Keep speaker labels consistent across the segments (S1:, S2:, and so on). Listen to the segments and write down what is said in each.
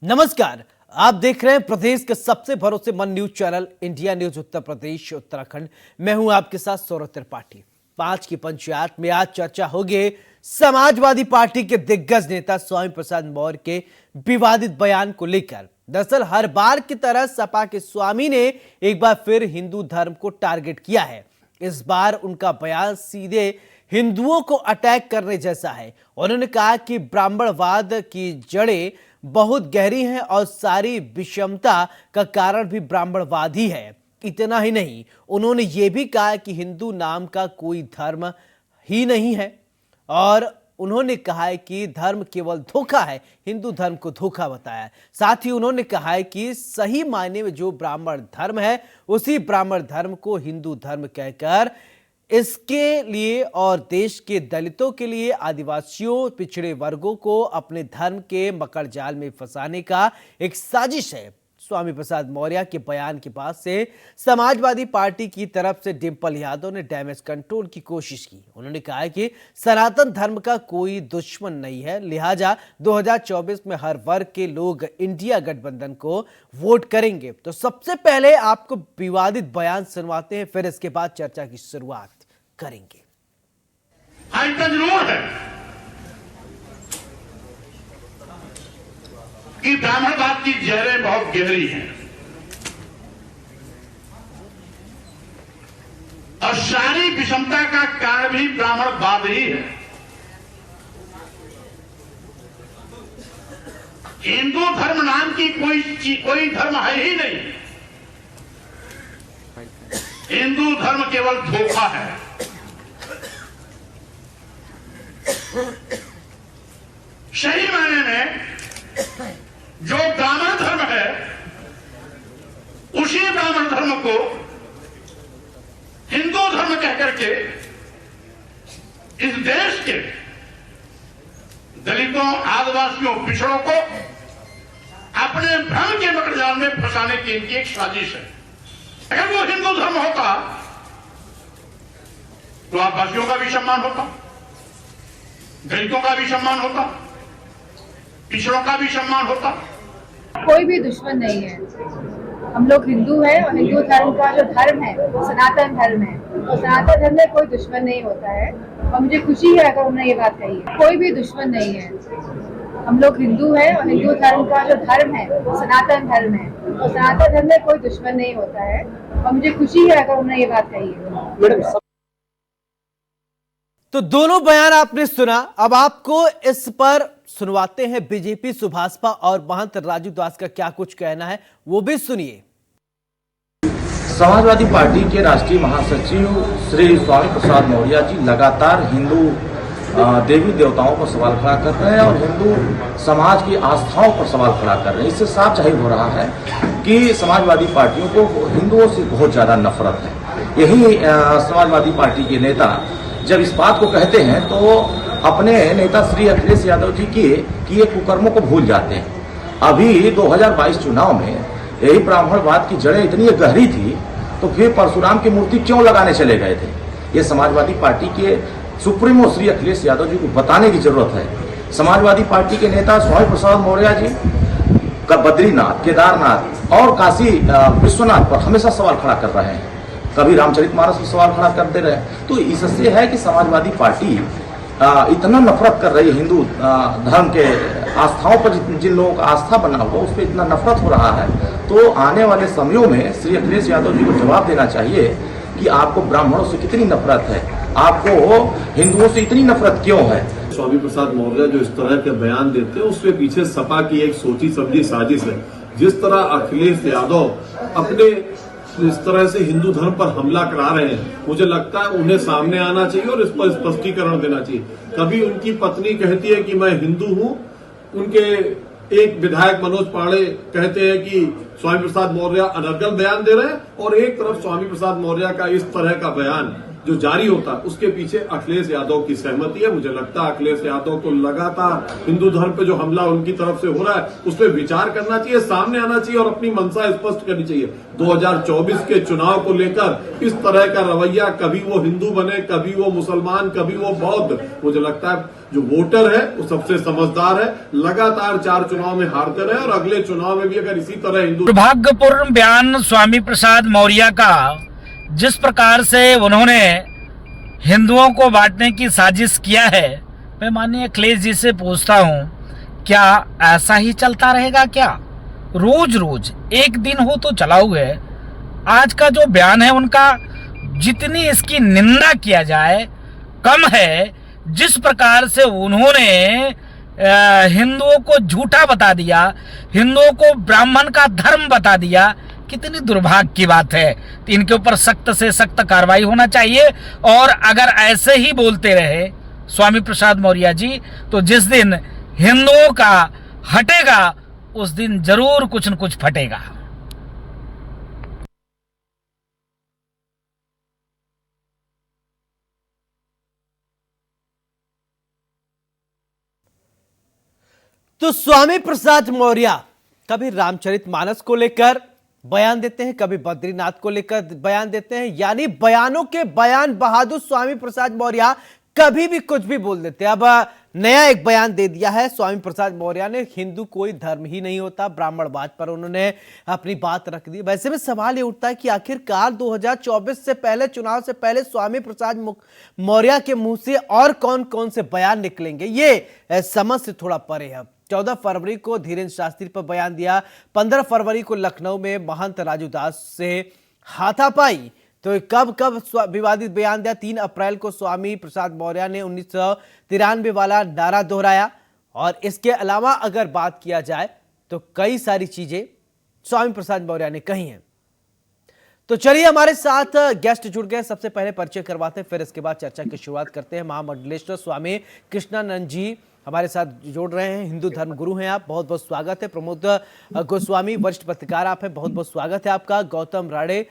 S1: नमस्कार, आप देख रहे हैं प्रदेश के सबसे भरोसेमंद news channel India news Uttar Pradesh Uttarakhand. मैं हूं आपके साथ सौरभ त्रिपाठी। 5 की पंचायत में आज चर्चा होगी समाजवादी पार्टी के दिग्गज नेता स्वामी प्रसाद मौर्य के विवादित बयान को लेकर। दरअसल हर बार की तरह सपा के स्वामी ने एक बार फिर हिंदू धर्म को टारगेट किया है। इस बार उनका बयान सीधे हिंदुओं को अटैक करने जैसा है। उन्होंने कहा कि ब्राह्मणवाद की जड़ें बहुत गहरी हैं और सारी विषमता का कारण भी ब्राह्मणवाद ही है। इतना ही नहीं, उन्होंने ये भी कहा कि हिंदू नाम का कोई धर्म ही नहीं है और उन्होंने कहा है कि धर्म केवल धोखा है, हिंदू धर्म को धोखा बताया। साथ ही उन्होंने कहा है कि सही मायने में जो ब्राह्मण धर्म है उसी ब्राह्मण धर्म को हिंदू धर्म कहकर इसके लिए और देश के दलितों के लिए, आदिवासियों, पिछड़े वर्गों को अपने धर्म के मकर जाल में फंसाने का एक साजिश है। स्वामी प्रसाद मौर्य के बयान के बाद से समाजवादी पार्टी की तरफ से डिंपल यादव ने डैमेज कंट्रोल की कोशिश की। उन्होंने कहा है कि सनातन धर्म का कोई दुश्मन नहीं है, लिहाजा 2024 में हर वर्ग के लोग इंडिया गठबंधन को वोट करेंगे। तो सबसे पहले आपको विवादित बयान सुनवाते हैं, फिर इसके बाद चर्चा की शुरुआत करेंगे।
S2: कि ब्राह्मणवाद की जड़ें बहुत गहरी हैं और सारी विषमता का कारण भी ब्राह्मणवाद ही है। हिंदू धर्म नाम की कोई धर्म है ही नहीं। हिंदू धर्म केवल धोखा है। सही मायने में जो ब्राह्मण धर्म है उसी ब्राह्मण धर्म को हिंदू धर्म कहकर के इस देश के दलितों, आदिवासियों, पिछड़ों को अपने भ्रम के मकड़जाल में फंसाने की इनकी एक साजिश है। अगर वो हिंदू धर्म होता तो आदिवासियों का भी सम्मान होता, दलितों का भी सम्मान होता, पिछड़ों का भी सम्मान होता।
S3: कोई भी दुश्मन नहीं है। हम लोग हिंदू हैं और हिंदू धर्म का जो धर्म है वो सनातन धर्म है और सनातन धर्म में कोई दुश्मन नहीं होता है। और मुझे खुशी है अगर उन्होंने ये बात कही है। कोई भी दुश्मन नहीं है। हम लोग हिंदू हैं और हिंदू धर्म का जो धर्म है वो सनातन धर्म है और सनातन धर्म में कोई दुश्मन नहीं होता है। और मुझे खुशी है अगर उन्होंने ये बात कही है।
S1: तो दोनों बयान आपने सुना, अब आपको इस पर सुनवाते हैं बीजेपी, सुभाषपा और महंत राजू दास का क्या कुछ कहना है, वो भी सुनिए।
S4: समाजवादी पार्टी के राष्ट्रीय महासचिव श्री स्वामी प्रसाद मौर्य जी लगातार हिंदू देवी देवताओं पर सवाल खड़ा कर रहे हैं और हिंदू समाज की आस्थाओं पर सवाल खड़ा कर रहे हैं। इससे साफ जाहिर हो रहा है कि समाजवादी पार्टियों को हिंदुओं से बहुत ज्यादा नफरत है। यही समाजवादी पार्टी के नेता जब इस बात को कहते हैं तो अपने नेता श्री अखिलेश यादव जी की ये कुकर्मों को भूल जाते हैं। अभी 2022 चुनाव में यही ब्राह्मणवाद की जड़ें इतनी गहरी थी तो फिर परशुराम की मूर्ति क्यों लगाने चले गए थे? ये समाजवादी पार्टी के सुप्रीमो श्री अखिलेश यादव जी को बताने की जरूरत है। समाजवादी पार्टी के नेता स्वामी प्रसाद मौर्य जी का बद्रीनाथ, केदारनाथ और काशी विश्वनाथ पर हमेशा सवाल खड़ा कर रहे हैं। कभी रामचरितमानस पर सवाल खड़ा करते रहे। तो इससे है कि समाजवादी पार्टी इतना नफरत कर रही है हिंदू धर्म के आस्थाओं पर। जिन लोगों का आस्था बना हुआ उस पर इतना नफरत हो रहा है। तो आने वाले समयों में श्री अखिलेश यादव जी को जवाब देना चाहिए कि आपको ब्राह्मणों से कितनी नफरत है, आपको हिंदुओं से इतनी नफरत क्यों है।
S5: स्वामी प्रसाद मौर्य जो इस तरह के बयान देते हैं उसके पीछे सपा की एक सोची समझी साजिश है। जिस तरह अखिलेश यादव अपने इस तरह से हिंदू धर्म पर हमला करा रहे हैं, मुझे लगता है उन्हें सामने आना चाहिए और इस पर स्पष्टीकरण देना चाहिए। कभी उनकी पत्नी कहती है कि मैं हिंदू हूं, उनके एक विधायक मनोज पांडे कहते हैं कि स्वामी प्रसाद मौर्य अनर्गल बयान दे रहे हैं, और एक तरफ स्वामी प्रसाद मौर्य का इस तरह का बयान जो जारी होता है उसके पीछे अखिलेश यादव की सहमति है। मुझे लगता है अखिलेश यादव को लगातार हिंदू धर्म पे जो हमला उनकी तरफ से हो रहा है उस पर विचार करना चाहिए, सामने आना चाहिए और अपनी मंशा स्पष्ट करनी चाहिए। 2024 के चुनाव को लेकर इस तरह का रवैया, कभी वो हिंदू बने, कभी वो मुसलमान, कभी वो बौद्ध, मुझे लगता है जो वोटर है वो सबसे समझदार है। लगातार 4 चुनाव में हारते रहे और अगले चुनाव में भी अगर इसी तरह हिंदू।
S6: दुर्भाग्यपूर्ण बयान स्वामी प्रसाद मौर्य का, जिस प्रकार से उन्होंने हिंदुओं को बांटने की साजिश किया है, मैं माननीय अखिलेश जी से पूछता हूं, क्या ऐसा ही चलता रहेगा? क्या रोज रोज एक दिन हो तो चलाऊ है? आज का जो बयान है उनका, जितनी इसकी निंदा किया जाए कम है। जिस प्रकार से उन्होंने हिंदुओं को झूठा बता दिया, हिंदुओं को ब्राह्मण का धर्म बता दिया, कितनी दुर्भाग्य की बात है। तो इनके ऊपर सख्त से सख्त कार्रवाई होना चाहिए। और अगर ऐसे ही बोलते रहे स्वामी प्रसाद मौर्य जी, तो जिस दिन हिंदुओं का हटेगा उस दिन जरूर कुछ न कुछ फटेगा।
S1: तो स्वामी प्रसाद मौर्य कभी रामचरितमानस को लेकर बयान देते हैं, कभी बद्रीनाथ को लेकर बयान देते हैं, यानी बयानों के बयान बहादुर स्वामी प्रसाद मौर्य कभी भी कुछ भी बोल देते हैं। अब नया एक बयान दे दिया है स्वामी प्रसाद मौर्य ने, हिंदू कोई धर्म ही नहीं होता, ब्राह्मणवाद पर उन्होंने अपनी बात रख दी। वैसे में सवाल ये उठता है कि आखिरकार 2024 से पहले, चुनाव से पहले स्वामी प्रसाद मौर्य के मुंह से और कौन कौन से बयान निकलेंगे, ये समझ से थोड़ा परे है। 14 फरवरी को धीरेन्द्र शास्त्री पर बयान दिया, 15 फरवरी को लखनऊ में महंत राजू दास से हाथापाई, तो कब कब विवादित बयान दिया। 3 अप्रैल को स्वामी प्रसाद मौर्य ने 1993 वाला नारा दोहराया। और इसके अलावा अगर बात किया जाए तो कई सारी चीजें स्वामी प्रसाद मौर्य ने कही हैं। तो चलिए हमारे साथ गेस्ट जुड़ गए, सबसे पहले परिचय करवाते हैं, फिर इसके बाद चर्चा की शुरुआत करते हैं। महामंडलेश्वर स्वामी कृष्णानंद जी हमारे साथ जोड़ रहे हैं, हिंदू धर्म गुरु हैं आप, बहुत बहुत स्वागत है। प्रमोद गोस्वामी वरिष्ठ पत्रकार आप हैं, बहुत बहुत स्वागत है आपका। गौतम राणे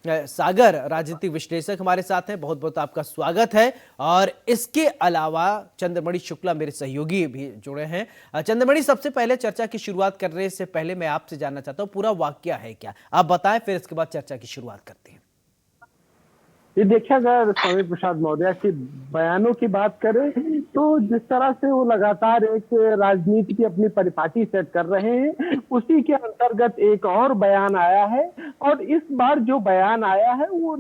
S1: सागर राजनीतिक विश्लेषक हमारे साथ हैं, बहुत बहुत आपका स्वागत है। और इसके अलावा चंद्रमणि शुक्ला मेरे सहयोगी भी जुड़े हैं। चंद्रमणि, सबसे पहले चर्चा की शुरुआत करने से पहले मैं आपसे जानना चाहता हूं पूरा वाकया है क्या, आप बताएं, फिर इसके बाद चर्चा की शुरुआत करते हैं।
S7: ये देखिए, अगर स्वामी प्रसाद मौर्य के बयानों की बात करें तो जिस तरह से वो लगातार एक राजनीति की अपनी परिपाटी सेट कर रहे हैं, उसी के अंतर्गत एक और बयान आया है। और इस बार जो बयान आया है वो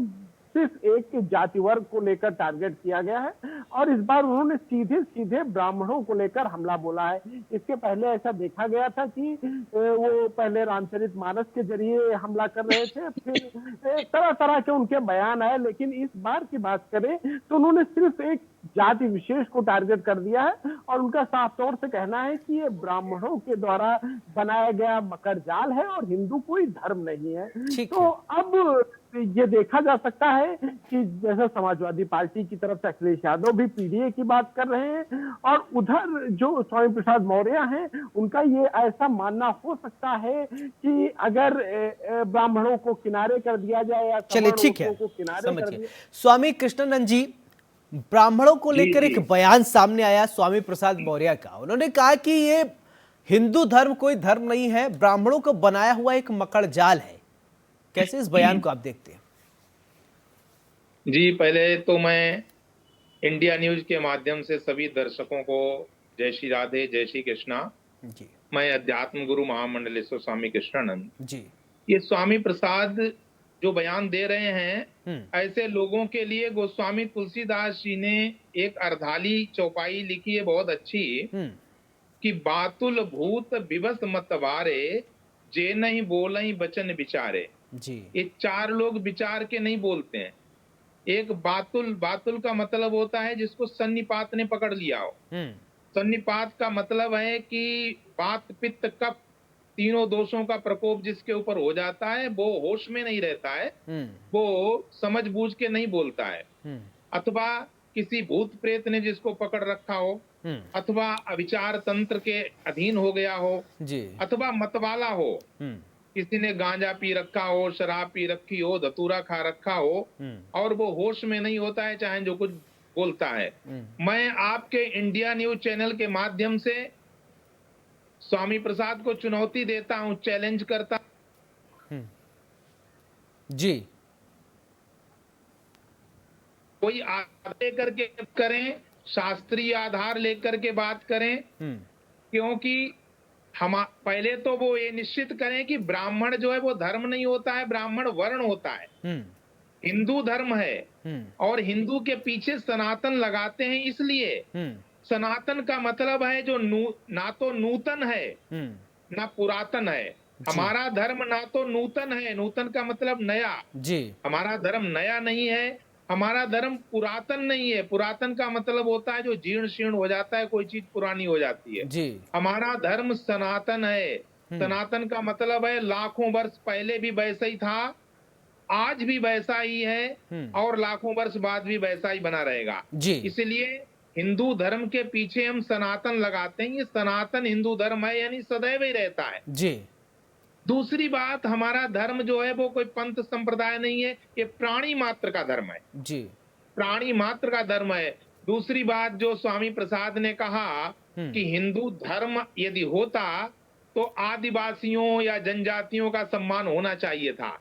S7: सिर्फ एक जाति वर्ग को लेकर टारगेट किया गया है और इस बार उन्होंने सीधे सीधे ब्राह्मणों को लेकर हमला बोला है। इसके पहले ऐसा देखा गया था कि वो पहले रामचरितमानस के जरिए हमला कर रहे थे, फिर तरह तरह के उनके बयान आए, लेकिन इस बार की बात करें तो उन्होंने सिर्फ एक जाति विशेष को टारगेट कर दिया है और उनका साफ तौर से कहना है कि ये ब्राह्मणों के द्वारा बनाया गया मकर जाल है और हिंदू कोई धर्म नहीं है। तो अब ये देखा जा सकता है कि जैसे समाजवादी पार्टी की तरफ से अखिलेश यादव भी पीडीए की बात कर रहे हैं और उधर जो स्वामी प्रसाद मौर्य हैं उनका ये ऐसा मानना हो सकता है कि अगर ब्राह्मणों को किनारे कर दिया जाए या
S1: चलिए ठीक है, समझिए। स्वामी कृष्णानंद जी, ब्राह्मणों को लेकर एक बयान सामने आया स्वामी प्रसाद मौर्य का, उन्होंने कहा कि ये हिंदू धर्म कोई धर्म नहीं है, ब्राह्मणों को बनाया हुआ एक मकड़ जाल है। कैसे इस बयान को आप देखते हैं?
S8: जी, पहले तो मैं इंडिया न्यूज के माध्यम से सभी दर्शकों को जय श्री राधे, जय श्री कृष्णा
S1: जी।
S8: मैं अध्यात्म गुरु महामंडलेश्वर स्वामी कृष्णानंद
S1: जी।
S8: ये स्वामी प्रसाद जो बयान दे रहे हैं, ऐसे लोगों के लिए गोस्वामी तुलसीदास जी ने एक अर्धाली चौपाई लिखी है बहुत अच्छी, कि बातुल भूत विवश मतवारे, जे नहीं बोलई बचन विचारे
S1: जी।
S8: ये 4 लोग विचार के नहीं बोलते हैं। एक बातुल का मतलब होता है जिसको सन्निपात ने पकड़ लिया हो। सन्निपात का मतलब है कि वात पित्त कफ तीनों दोषों का प्रकोप जिसके ऊपर हो जाता है वो होश में नहीं रहता है, वो समझ बूझ के नहीं बोलता है, अथवा किसी भूत प्रेत ने जिसको पकड़ रखा हो, अथवा अविचार तंत्र के अधीन हो गया हो जी, अथवा मतवाला हो, किसी ने गांजा पी रखा हो, शराब पी रखी हो, धतूरा खा रखा हो और वो होश में नहीं होता है, चाहे जो कुछ बोलता है। मैं आपके इंडिया न्यूज चैनल के माध्यम से स्वामी प्रसाद को चुनौती देता हूं, चैलेंज करता
S1: जी।
S8: कोई आधार लेकर के करें, शास्त्रीय आधार लेकर के बात करें, क्योंकि हम पहले तो वो ये निश्चित करें कि ब्राह्मण जो है वो धर्म नहीं होता है, ब्राह्मण वर्ण होता है, हिंदू धर्म है। और हिंदू के पीछे सनातन लगाते हैं, इसलिए सनातन का मतलब है जो ना तो नूतन है ना पुरातन है। हमारा धर्म ना तो नूतन है, नूतन का मतलब नया
S1: जी।
S8: हमारा धर्म नया नहीं है, हमारा धर्म पुरातन नहीं है। पुरातन का मतलब होता है जो जीर्ण शीर्ण हो जाता है, कोई चीज पुरानी हो जाती है
S1: जी।
S8: हमारा धर्म सनातन है। सनातन का मतलब है लाखों वर्ष पहले भी वैसा ही था, आज भी वैसा ही है और लाखों वर्ष बाद भी वैसा ही बना रहेगा
S1: जी।
S8: इसलिए हिंदू धर्म के पीछे हम सनातन लगाते हैं। ये सनातन हिंदू धर्म है, यानी सदैव ही रहता है
S1: जी।
S8: दूसरी बात, हमारा धर्म जो है वो कोई पंथ संप्रदाय नहीं है, ये प्राणी मात्र का धर्म है
S1: जी।
S8: प्राणी मात्र का धर्म है। दूसरी बात जो स्वामी प्रसाद ने कहा कि हिंदू धर्म यदि होता तो आदिवासियों या जनजातियों का सम्मान होना चाहिए था।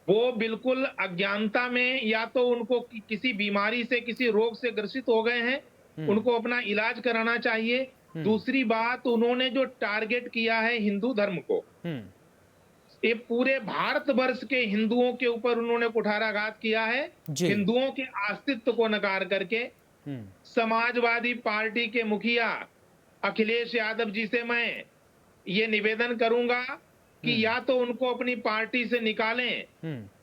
S8: वो बिल्कुल अज्ञानता में, या तो उनको किसी बीमारी से, किसी रोग से ग्रसित हो गए हैं, उनको अपना इलाज कराना चाहिए। दूसरी बात, उन्होंने जो टारगेट किया है हिंदू धर्म को, ये पूरे भारतवर्ष के हिंदुओं के ऊपर उन्होंने कुठाराघात किया है। हिंदुओं के अस्तित्व को नकार करके समाजवादी पार्टी के मुखिया अखिलेश यादव जी से मैं ये निवेदन करूंगा कि या तो उनको अपनी पार्टी से निकालें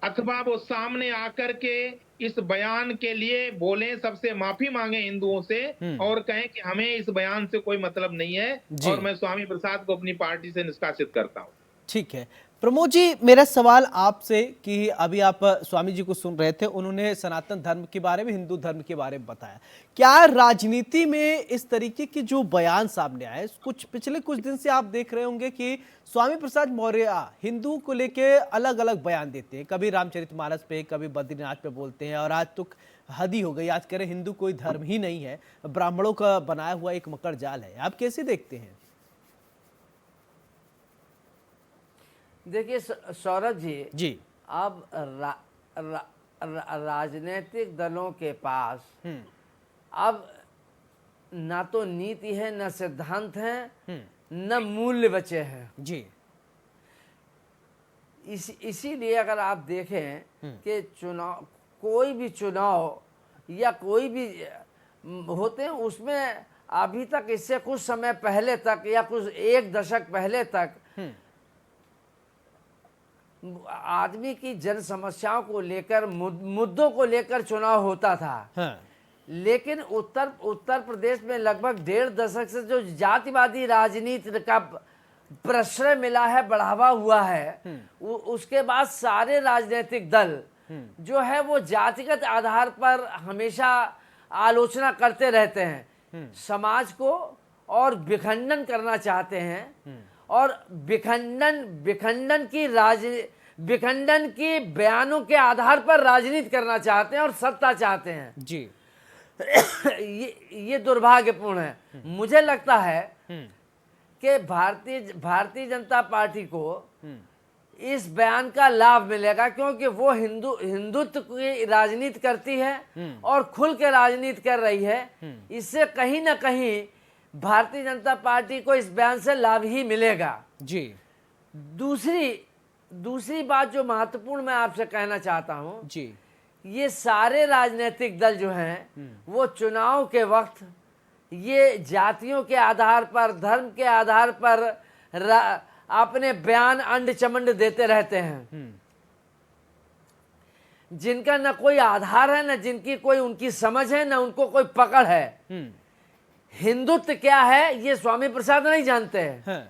S8: अथवा वो सामने आकर के इस बयान के लिए बोलें, सबसे माफी मांगे हिंदुओं से और कहें कि हमें इस बयान से कोई मतलब नहीं है और मैं स्वामी प्रसाद को अपनी पार्टी से निष्कासित करता हूं।
S1: ठीक है प्रमोद जी, मेरा सवाल आपसे कि अभी आप स्वामी जी को सुन रहे थे, उन्होंने सनातन धर्म के बारे में, हिंदू धर्म के बारे में बताया। क्या राजनीति में इस तरीके के जो बयान सामने आए, पिछले कुछ दिन से आप देख रहे होंगे कि स्वामी प्रसाद मौर्य हिंदू को लेके अलग अलग बयान देते हैं, कभी रामचरितमानस पे, कभी बद्रीनाथ पे बोलते हैं, और आज तो हद ही हो गई, आज कह रहे हिंदू कोई धर्म ही नहीं है, ब्राह्मणों का बनाया हुआ एक मकर जाल है। आप कैसे देखते हैं?
S9: देखिए सौरभ जी, अब राजनीतिक दलों के पास अब ना तो नीति है, न सिद्धांत है, न मूल्य बचे हैं
S1: जी।
S9: इसीलिए अगर आप देखें कि चुनाव, कोई भी चुनाव या कोई भी होते हैं, उसमें अभी तक, इससे कुछ समय पहले तक या कुछ एक दशक पहले तक आदमी की जन समस्याओं को लेकर, मुद्दों को लेकर चुनाव होता था।
S1: हाँ। लेकिन
S9: उत्तर प्रदेश में लगभग 1.5 दशक से जो जातिवादी राजनीति का प्रश्रय मिला है, बढ़ावा हुआ है, उसके बाद सारे राजनीतिक दल जो है वो जातिगत आधार पर हमेशा आलोचना करते रहते हैं, समाज को और विखंडन करना चाहते हैं और विखंडन की बयानों के आधार पर राजनीति करना चाहते हैं और सत्ता चाहते हैं
S1: जी।
S9: ये दुर्भाग्यपूर्ण है। मुझे लगता है कि भारतीय जनता पार्टी को इस बयान का लाभ मिलेगा, क्योंकि वो हिंदुत्व की राजनीति करती है और खुल के राजनीति कर रही है। इससे कहीं ना कहीं भारतीय जनता पार्टी को इस बयान से लाभ ही मिलेगा
S1: जी।
S9: दूसरी बात जो महत्वपूर्ण मैं आपसे कहना चाहता हूं
S1: जी,
S9: ये सारे राजनीतिक दल जो हैं वो चुनाव के वक्त ये जातियों के आधार पर, धर्म के आधार पर अपने बयान अंड चमंड देते रहते हैं, जिनका न कोई आधार है, न जिनकी कोई उनकी समझ है, न उनको कोई पकड़ है। हिंदुत्व क्या है ये स्वामी प्रसाद नहीं जानते हैं।
S1: हाँ।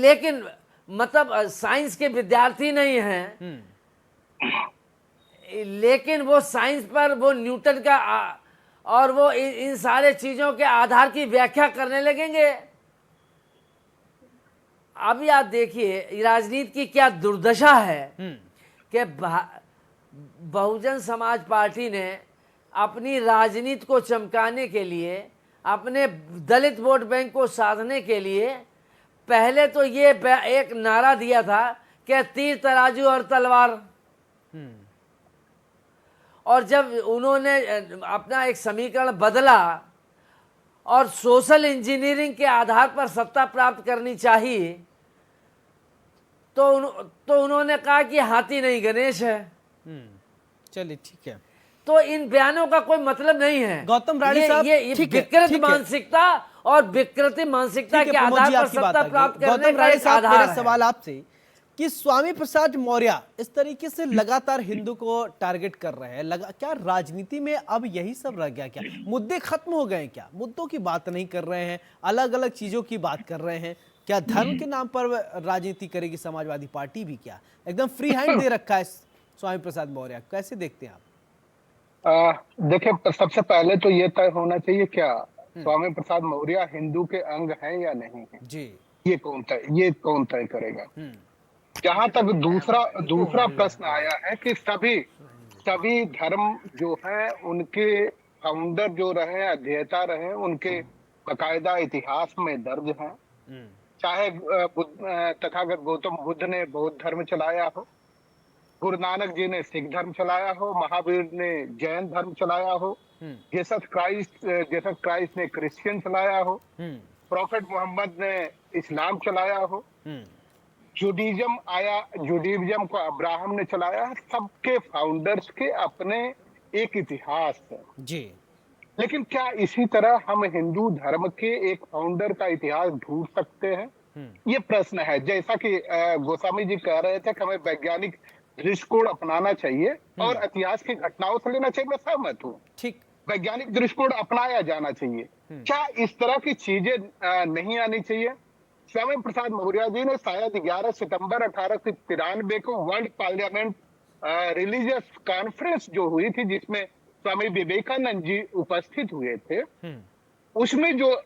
S9: लेकिन मतलब साइंस के विद्यार्थी नहीं हैं, लेकिन वो साइंस पर, वो न्यूटन का और वो इन सारे चीजों के आधार की व्याख्या करने लगेंगे। अभी आप देखिए राजनीति की क्या दुर्दशा है कि बहुजन समाज पार्टी ने अपनी राजनीति को चमकाने के लिए, अपने दलित वोट बैंक को साधने के लिए पहले तो ये एक नारा दिया था कि तीर तराजू और तलवार, और जब उन्होंने अपना एक समीकरण बदला और सोशल इंजीनियरिंग के आधार पर सत्ता प्राप्त करनी चाहिए तो उन्होंने कहा कि हाथी नहीं गणेश है।
S1: चलिए ठीक है,
S9: तो इन बयानों का कोई मतलब नहीं है।
S1: गौतम राणे साहब,
S9: ये
S1: ठीक है,
S9: विकृत
S1: ठीक है।
S9: मानसिकता और विकृति मानसिकता के आधार पर सत्ता प्राप्त करने
S1: गौतम
S9: का
S1: राणे
S9: एक
S1: साहब,
S9: आधार
S1: मेरा
S9: है।
S1: सवाल आपसे कि स्वामी प्रसाद मौर्य इस तरीके से लगातार हिंदू को टारगेट कर रहे हैं, क्या राजनीति में अब यही सब रह गया? क्या मुद्दे खत्म हो गए? क्या मुद्दों की बात नहीं कर रहे हैं, अलग अलग चीजों की बात कर रहे हैं? क्या धर्म के नाम पर राजनीति करेगी समाजवादी पार्टी भी? क्या एकदम फ्री हैंड दे रखा है स्वामी प्रसाद मौर्य? कैसे देखते हैं आप?
S10: देखिए, सबसे पहले तो ये तय होना चाहिए क्या स्वामी प्रसाद मौर्य हिंदू के अंग हैं या नहीं है
S1: जी,
S10: ये कौन तय करेगा। जहां तक दूसरा प्रश्न आया है कि सभी धर्म जो है उनके फाउंडर जो रहे, अध्येता रहे, उनके बकायदा इतिहास में दर्ज हैं। चाहे तथागत गौतम बुद्ध ने बौद्ध धर्म चलाया हो, गुरु नानक जी ने सिख धर्म चलाया हो, महावीर ने जैन धर्म चलाया हो, जीसस क्राइस्ट ने क्रिश्चियन चलाया हो, प्रॉफेट मोहम्मद ने इस्लाम चलाया हो, जुडिज्म को अब्राहम ने चलाया। सबके फाउंडर्स के अपने एक इतिहास है
S1: जी।
S10: लेकिन क्या इसी तरह हम हिंदू धर्म के एक फाउंडर का इतिहास ढूंढ सकते हैं? ये प्रश्न है। जैसा कि गोस्वामी जी कह रहे थे कि हमें वैज्ञानिक दृष्टिकोण अपनाना चाहिए और इतिहास की घटनाओं से लेना चाहिए, मैं सहमत हूँ।
S1: ठीक,
S10: वैज्ञानिक दृष्टिकोण अपनाया जाना चाहिए। क्या इस तरह की चीजें नहीं आनी चाहिए? स्वामी प्रसाद मौर्य जी ने शायद 11 सितंबर 1893 को वर्ल्ड पार्लियामेंट रिलीजियस कॉन्फ्रेंस जो हुई थी, जिसमें स्वामी विवेकानंद जी उपस्थित हुए थे, उसमें जो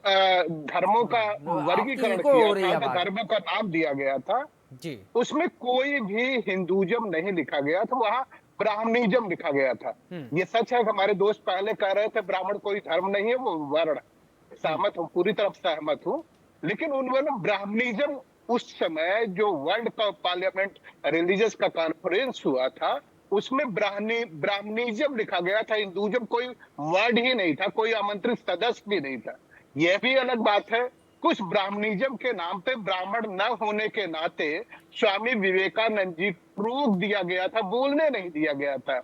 S10: धर्मों का वर्गीकरण किया था, धर्मों का नाम दिया गया था
S1: जी,
S10: उसमें कोई भी हिंदुइज्म नहीं लिखा गया था, वहां ब्राह्मणिज्म लिखा गया था। ये सच है कि हमारे दोस्त पहले कह रहे थे ब्राह्मण कोई धर्म नहीं है, वो वर्ण। सहमत हूँ, पूरी तरफ सहमत हूँ। लेकिन उन्होंने ब्राह्मणिज्म, उस समय जो वर्ल्ड का पार्लियामेंट रिलीजियस का कॉन्फ्रेंस हुआ था, उसमें ब्राह्मणिज्म लिखा गया था। हिंदुइज्म कोई वर्ड ही नहीं था, कोई आमंत्रित सदस्य भी नहीं था। यह भी अलग बात है, कुछ ब्राह्मणिज्म के नाम पे ब्राह्मण न होने के नाते स्वामी विवेकानंद जी को रोक दिया गया था, बोलने नहीं दिया गया था।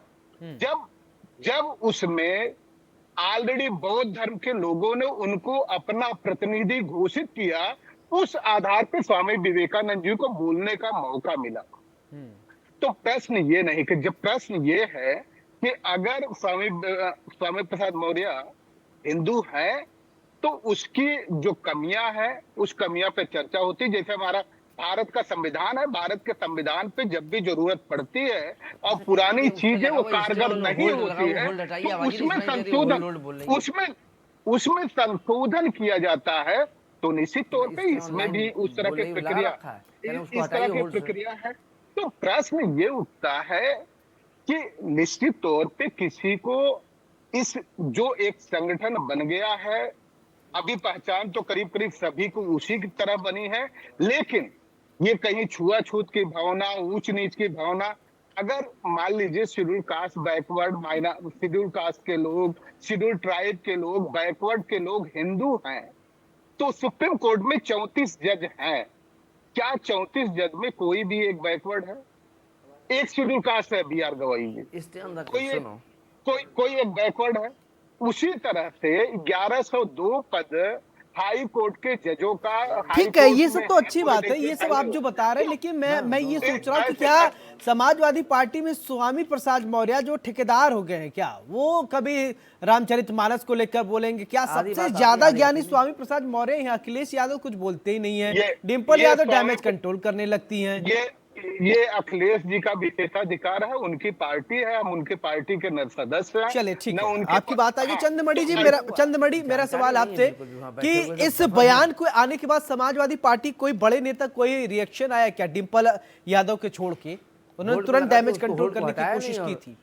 S10: जब उसमें ऑलरेडी बौद्ध धर्म के लोगों ने उनको अपना प्रतिनिधि घोषित किया, उस आधार पर स्वामी विवेकानंद जी को बोलने का मौका मिला। तो प्रश्न ये नहीं कि जब प्रश्न ये है कि अगर स्वामी प्रसाद मौर्य हिंदू है तो उसकी जो कमियां हैं, उस कमियां पे चर्चा होती। जैसे हमारा भारत का संविधान है, भारत के संविधान पे जब भी जरूरत पड़ती है और पुरानी चीजें वो कारगर नहीं होती है, तो उसमें संशोधन किया जाता है। तो निश्चित तौर पे इसमें भी उस तरह की प्रक्रिया है। तो प्रश्न ये उठता है कि निश्चित तौर पे किसी को इस जो एक संगठन बन गया है, अभी पहचान तो करीब करीब सभी को उसी की तरह बनी है, लेकिन ये कहीं छुआछूत की भावना, ऊंच नीच की भावना, अगर मान लीजिए schedule caste, backward, schedule caste के लोग, शेड्यूल ट्राइब के लोग, बैकवर्ड के लोग हिंदू हैं, तो सुप्रीम कोर्ट में 34 जज हैं। क्या 34 जज में कोई भी एक बैकवर्ड है? एक शेड्यूल कास्ट है बी आर गवाई जी, कोई एक बैकवर्ड है। उसी तरह से 1102 पद हाई कोर्ट के जजों का,
S1: ठीक है, ये सब तो अच्छी बात है, ये सब आप जो बता रहे हैं, लेकिन मैं ये सोच रहा हूँ कि क्या समाजवादी पार्टी में स्वामी प्रसाद मौर्य जो ठेकेदार हो गए हैं, क्या वो कभी रामचरितमानस को लेकर बोलेंगे? क्या सबसे ज्यादा ज्ञानी स्वामी प्रसाद मौर्य हैं? अखिलेश यादव कुछ बोलते ही नहीं है, डिम्पल यादव डैमेज कंट्रोल करने लगती हैं।
S10: ये अखिलेश जी का विशेषाधिकार है, उनकी पार्टी है, हम उनकी पार्टी के सदस्य हैं।
S1: चलिए ठीक
S10: न
S1: है,
S10: उनके
S1: आपकी बात आ गई।
S10: हाँ,
S1: चंद्रमणि जी, मेरा सवाल
S9: जानकारी
S1: आपसे
S9: नहीं है बिल्कुल भी, हाँ, बैठे हुए
S1: कि
S9: तो
S1: इस
S9: समझ
S1: बयान को आने के बाद समाजवादी पार्टी कोई बड़े नेता कोई रिएक्शन आया क्या? डिंपल यादव के छोड़ के उन्होंने
S9: होल्ड पे
S1: तुरंत
S9: लगा के
S1: डैमेज
S9: उसको
S1: कंट्रोल
S9: होल्ड को
S1: करने की
S9: हटाया
S1: कोशिश
S9: नहीं
S1: की
S9: और
S1: थी।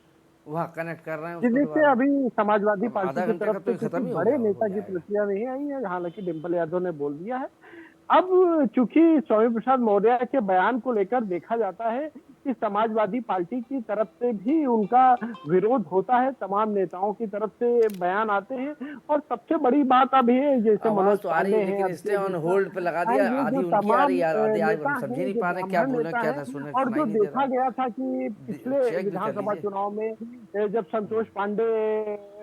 S9: वहाँ कनेक्ट कर रहे हैं
S7: जी
S9: उसको
S7: देखिए,
S9: दोबारा।
S7: अभी समाजवादी
S9: अब
S7: पार्टी
S9: आधा
S7: की
S9: घंटे
S7: तरफ
S9: का
S7: से
S9: तो
S7: किसी
S9: खत्म ही
S7: बड़े
S9: हो
S7: नेता की
S9: जाएगा।
S7: प्रतिक्रिया नहीं आई है, हालांकि डिंपल यादव ने बोल दिया है। अब चूंकि स्वामी प्रसाद मौर्य के बयान को लेकर देखा जाता है कि समाजवादी पार्टी की तरफ से भी उनका विरोध होता है, तमाम नेताओं की तरफ से बयान आते हैं। और सबसे बड़ी बात अब ये, जैसे
S9: आवाज
S7: मनोज
S9: तो आ रही
S7: पांडे
S9: है,
S7: हैं,
S9: लेकिन इसने
S7: अभिषेक
S9: ऑन
S7: मिश्रा
S9: होल्ड पे लगा
S7: हैं,
S9: दिया।
S7: ये
S9: आधी
S7: जो
S9: उनकी आ
S7: तमाम
S9: रही है, आधी
S7: नेता
S9: हम समझ ही
S7: हैं,
S9: नहीं
S7: जो
S9: पा रहे क्या
S7: ब्राह्मण
S9: बोले,
S7: नेता
S9: क्या
S7: हैं,
S9: था, सुनने
S7: और
S9: सुनाई
S7: जो
S9: नहीं दे
S7: देखा
S9: रहा।
S7: गया था कि पिछले
S9: चेक भी कर
S7: विधानसभा
S9: लीजिए।
S7: चुनाव में जब संतोष पांडे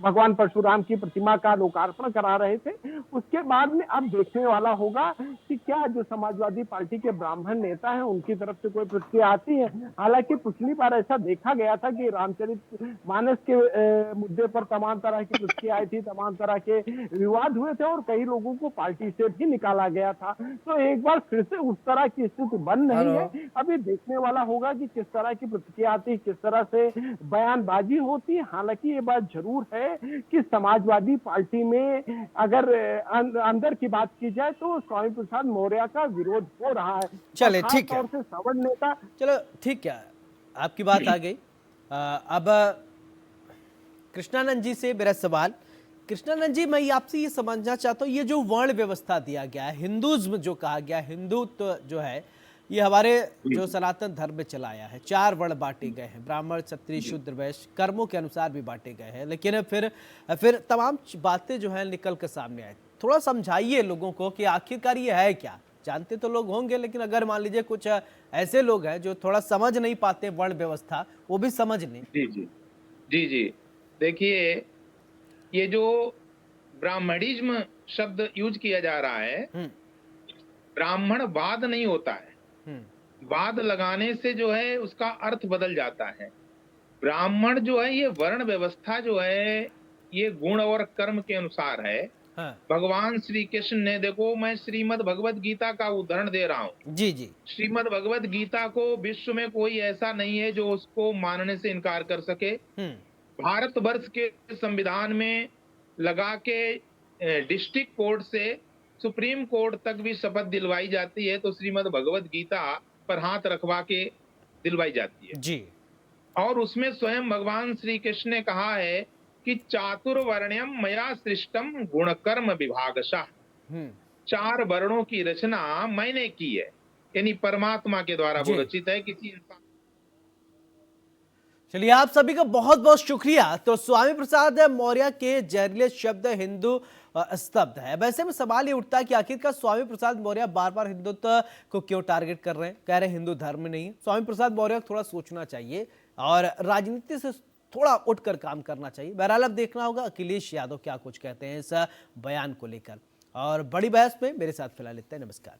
S7: भगवान परशुराम की प्रतिमा का लोकार्पण करा रहे थे, उसके बाद में अब देखने वाला होगा कि क्या जो समाजवादी पार्टी के ब्राह्मण नेता हैं उनकी तरफ से कोई प्रतिक्रिया आती है। हालांकि पिछली बार ऐसा देखा गया था कि रामचरितमानस के मुद्दे पर तमाम तरह की प्रतिक्रिया आई थी, तमाम तरह के विवाद हुए थे और कई लोगों को पार्टी से भी निकाला गया था। तो एक बार फिर से उस तरह की स्थिति बन रही
S9: हेलो।
S7: है। अभी देखने वाला होगा कि किस तरह की प्रतिक्रिया आती, किस तरह से बयानबाजी होती है। हालांकि ये बात जरूर है कि समाजवादी पार्टी में अगर अंदर की बात की जाए तो स्वामी प्रसाद मौर्य का विरोध हो रहा है।
S1: चलिए,
S7: और
S1: ठीक है।
S7: खास तौर से सवर्ण नेता।
S1: चलो ठीक है, आपकी बात आ गई। अब कृष्णानंद जी से मेरा सवाल। कृष्णानंद जी, मैं आपसे ये समझना चाहता हूँ, ये जो वर्ण व्यवस्था दिया गया है, हिंदुज्म जो कहा गया, हिंदुत्व जो है, ये हमारे जो सनातन धर्म में चला आया है। 4 वर्ण बांटे गए हैं, ब्राह्मण, क्षत्रिय, शूद्र, वैश्य, कर्मों के अनुसार भी बांटे गए हैं। लेकिन फिर तमाम बातें जो है निकल कर सामने आए। थोड़ा समझाइए लोगों को कि आखिरकार ये है क्या। जानते तो लोग होंगे, लेकिन अगर मान लीजिए कुछ ऐसे लोग हैं जो थोड़ा समझ नहीं पाते वर्ण व्यवस्था, वो भी समझ लें।
S8: जी जी जी जी देखिए, ये जो ब्राह्मणिज्म शब्द यूज किया जा रहा है, ब्राह्मणवाद नहीं होता है। वाद लगाने से जो है उसका अर्थ बदल जाता है। ब्राह्मण जो है, ये वर्ण व्यवस्था जो है, ये गुण और कर्म के अनुसार है।
S1: हाँ।
S8: भगवान श्री कृष्ण ने, देखो मैं श्रीमद् भगवत गीता का उदाहरण दे रहा हूँ।
S1: जी जी।
S8: श्रीमद् भगवत गीता को विश्व में कोई ऐसा नहीं है जो उसको मानने से इनकार कर सके। भारतवर्ष के संविधान में लगा के डिस्ट्रिक्ट कोर्ट से सुप्रीम कोर्ट तक भी शपथ दिलवाई जाती है, तो श्रीमद् भगवत गीता पर हाथ रखवा के दिलवाई जाती है
S1: जी।
S8: और उसमें स्वयं भगवान श्री कृष्ण ने कहा है कि चातुर्वर्ण्यम मया सृष्टम गुण कर्म विभागशः। 4 वर्णों की रचना मैंने की है, यानी परमात्मा के द्वारा वो रचित है, किसी इंसान।
S1: चलिए, आप सभी का बहुत बहुत शुक्रिया। तो स्वामी प्रसाद मौर्य के जहरीले शब्द हिंदू स्तब्ध है। वैसे में सवाल ये उठता है कि आखिरकार स्वामी प्रसाद मौर्य बार बार हिंदुत्व को क्यों टारगेट कर रहे हैं, कह रहे हैं हिंदू धर्म नहीं है। स्वामी प्रसाद मौर्य को थोड़ा सोचना चाहिए और राजनीति से थोड़ा उठकर काम करना चाहिए। बहरहाल अब देखना होगा अखिलेश यादव क्या कुछ कहते हैं इस बयान को लेकर। और बड़ी बहस में मेरे साथ फिलहाल इतना। नमस्कार।